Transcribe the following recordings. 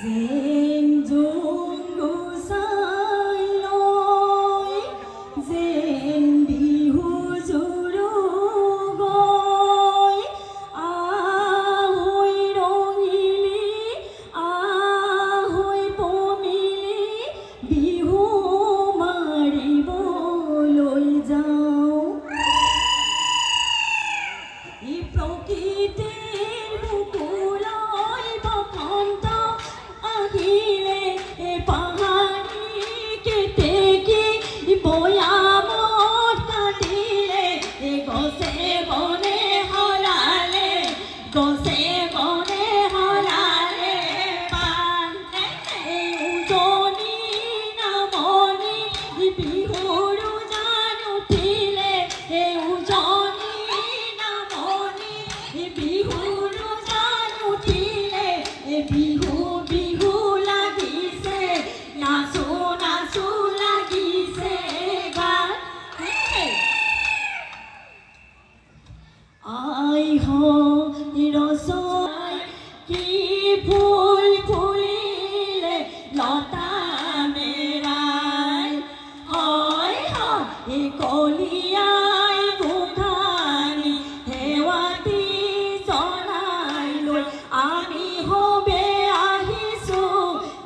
যেন জোনগো চাই লৈ যেন বিহু জোৰো গৈ আহৈ ৰঙিলি আহৈ পমিলি বিহু মাৰিবলৈ যাওঁ ই প্ৰকৃতিৰ বুকুলৈ বসন্ত আহিলে পাহাৰী কেতেকী বৈয়ামত কাটিলে গছে বনে হলালে গছে বনে হলালে পানে উজনি নামনি বিহুৰ উজান উঠিলে উজনি নামনি বিহুৰ উজান উঠিলে বিহু বিহু লাগিছে নাচো নাচো লাগিছে গান আই ৰচনাই কি ফুল ফুলিলে লতা মেৰাই হয় কলিয়াই গোসানী সেৱাতি জনাই লৈ আমি সবে আহিছোঁ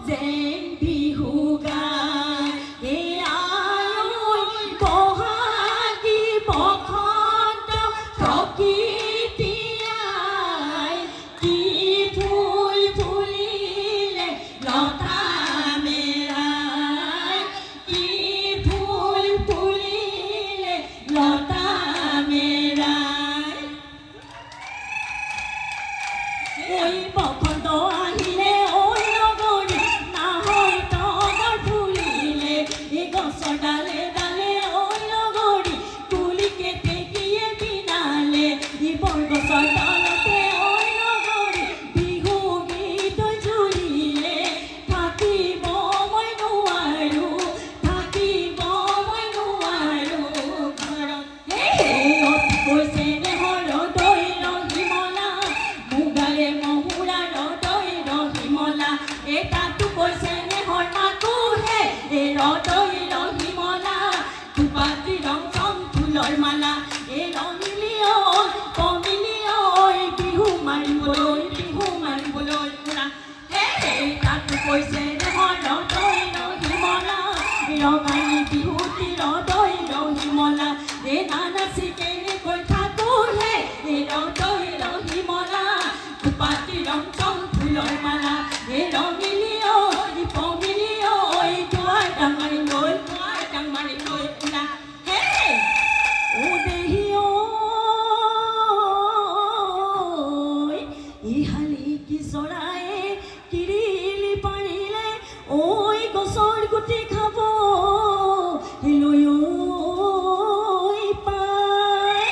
যেন বিহু গাই আই বহাগী বসন্ত প্ৰকৃতি আই কি ফুল ফুলিলে লতা মেৰাই কি ফুল ফুলিলে লতা মেৰাই ঐ বসন্ত আহিলে ঐ নগৰী নাহৰ তগৰ ফুলিলে গছৰ ডালে ডালে ঐ নগৰী কুলি কেতেকীয়ে বিনালে বৰগছৰ তলতে ঐ নগৰী বিহু গীত জুৰিলে থাকিব মই নোৱাৰো থাকিব মই নোৱাৰো ঘৰত কৈছে নেহৰ দৈ ৰহিমলা মুগাৰে মহুৰা ৰদৈ ৰহিমলা তাতো কৈছে নেহৰ মাকুহে ৰদৈ ৰহিমলা দুপাতি ৰং চং ফুলৰ মালা ৰঙিলি ঐ কমিলি ঐ বিহু মাৰিবলৈ পুৰা তাতো কৈছে নেহৰ ৰদৈ ৰহিমলা ৰঙালী বিহুতি ৰদৈ ৰহিমলা নানাচি কেনেকৈ থাকোহে ৰদৈ ৰহিমলা দুপাতি ৰং চং ফুলৰ মালা ৰঙিলি ঐ পমিলি ঐ দুৱাৰ ডাং মাৰিলৈ পুৰা ও দেহি ঐ ইহালি কি চৰায়ে কিৰিলি পাৰিলে ঐ গছৰ গুটি খাব লৈ ঐ পাই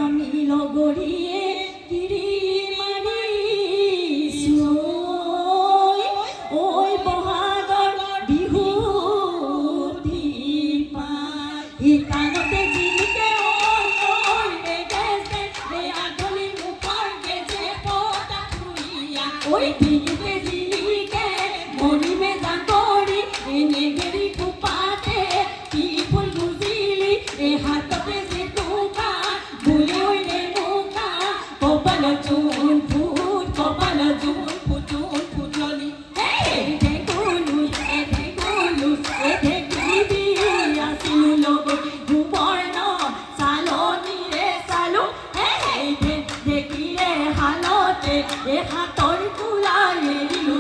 আমি লগৰীয়ে কিৰি মাৰিছোঁ ঐ বহাগৰ বিহুতি পাই কাণতে জিলিকে ঐ গেছে আঘলি মুখৰ গেছে পতা ফুৰিয়া ঐ ডিঙিতে জিলিকে মৰিমে জাকৰি নেগেৰি খোপাতে কি ফুল গুজিলি হাততে যে টোকা বুলৈ ৰেণুকা কপাল জোন ফুটলি ঢেকুলো ঢেকিবি আছিলো লগত সুবৰ্ণ চালনীৰে চালো ঢেকিৰে হালতে হাতৰ কোলা এৰিলো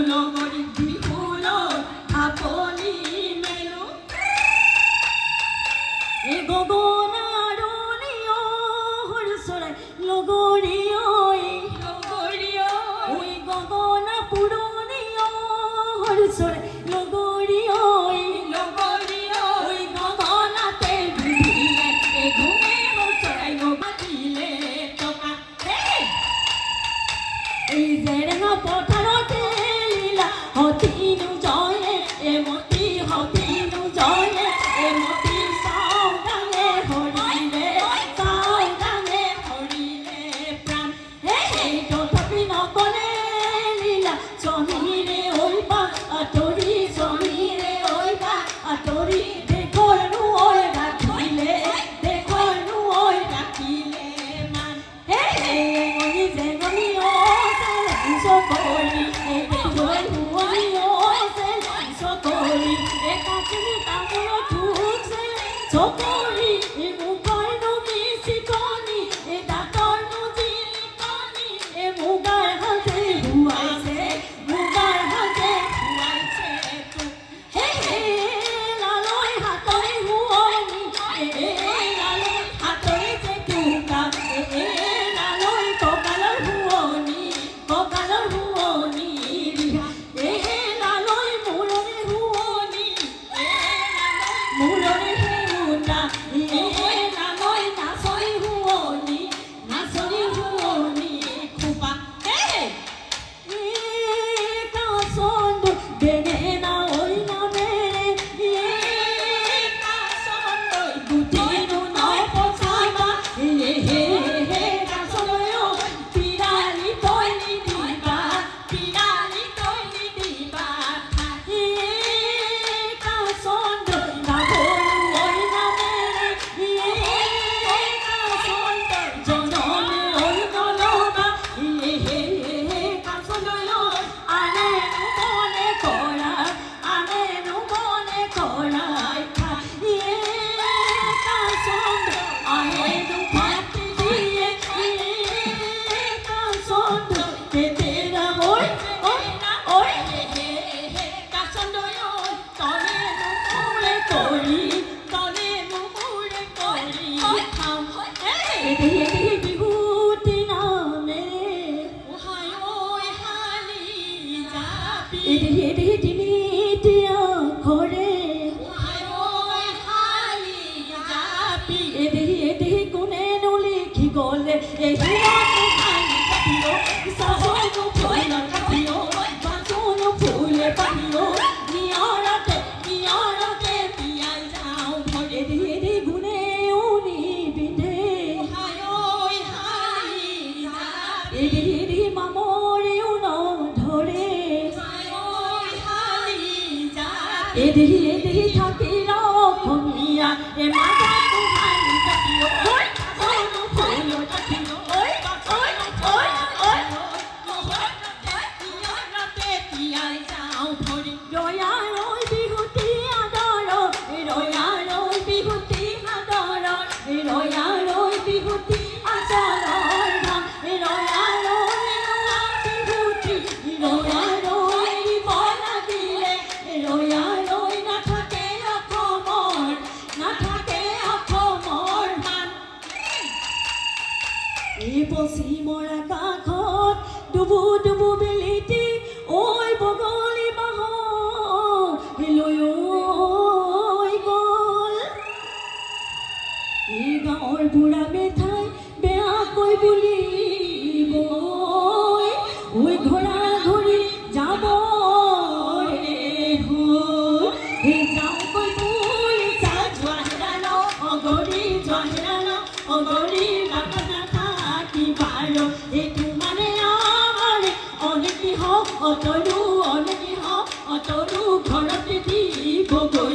Sonire oiba, atori, sonire oiba, atori, dekor nu oi rakile, dekor nu oi rakile man. Hey, goni o so koli, dekor nu oi so koli, ekachini tamulo thukse, so koli, mukar nu misikoni, dator nu jilikoni, mugar hate huaise, mugar hate huaise tu. Hey, laloi hatoi huoni, laloi hatoi je tuka, laloi kokalor huoni, laloi murore huoni, murore heuna, laloi nasoi huoni, kupa. Hey! Kasondo benena oina mere kasondo gutinu no posama kasondo yo pirali toini diba kasondo kaboru oina mere kasondo jonone oina loba kasondo yo ane nu mone kora kasondo ane nu patti diye kasondo tetera oi kasondo yo tone nu mole kori hey bihuti na mere ohayoi hali japi dinitiya khore ohayoi hali japi gune nuli ki gole hiranu hali kapio sahonu phula kapio basonu phule pahio niarate piyai jao phore gune uni binde ohayoi hali japi mamore uno dhore ohayoi hali japi এদিহি থাকিল অসমীয়া এ মাজা তোমাৰি জাতিয় ঐ সৰু ফুল জাতিয় ঐ নহৰতে তিয়াই যাওঁ ভৰি ৰয়ালৈ বিহুতি আদৰ ৰয়ালৈ বিহুতি আদৰ ৰয়ালৈ বিহুতি আচলৰ ধাম ৰয়ালৈ বিহুতি ৰয়ালৈ দিব লাগিলে ৰয়ালৈ নাথাকে অসমৰ মান এই পশ্চিমৰ আকাশত ডুবু বেলিটি ঐ বগলী বাহ লৈ গ'ল এই গাঁৱৰ বুঢ়া মেঠাই বেয়াকৈ বুলিব ঐ ঘোঁৰা ঘূৰি যাব ৰে হ'ল এই যাওঁকৈ বুলি অগৰি নাথাকি বাৰ এইটো মানে আমাৰ অনেকি হওক অতৰু ঘৰতে দিবগৈ